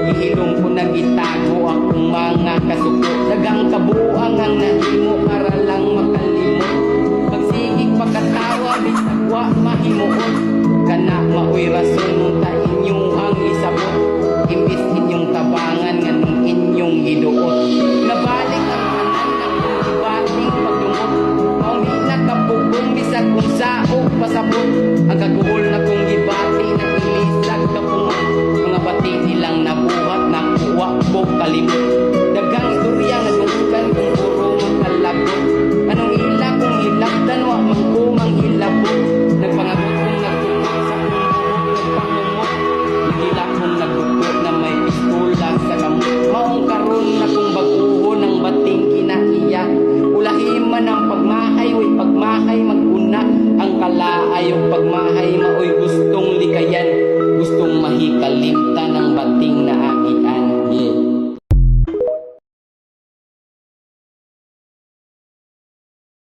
gihilom ko nagitago akong mga kasuko. Dagang kabuang ang nahimo para lang makalimot. Magsigig pagkatawa bisag wa mahimuot. Kana maoy rason ta inyong ang isabot. Imbis inyong tabangan nganong inyong giduot. Nabalik ang tanan ng ibating paglumot. Mauni nakapugong bisag kung saog pasabot. Ang kaguol na kong gibati nag-ilisag kapungot. Mga bati nilang nabuhat nakuha ko kalimot.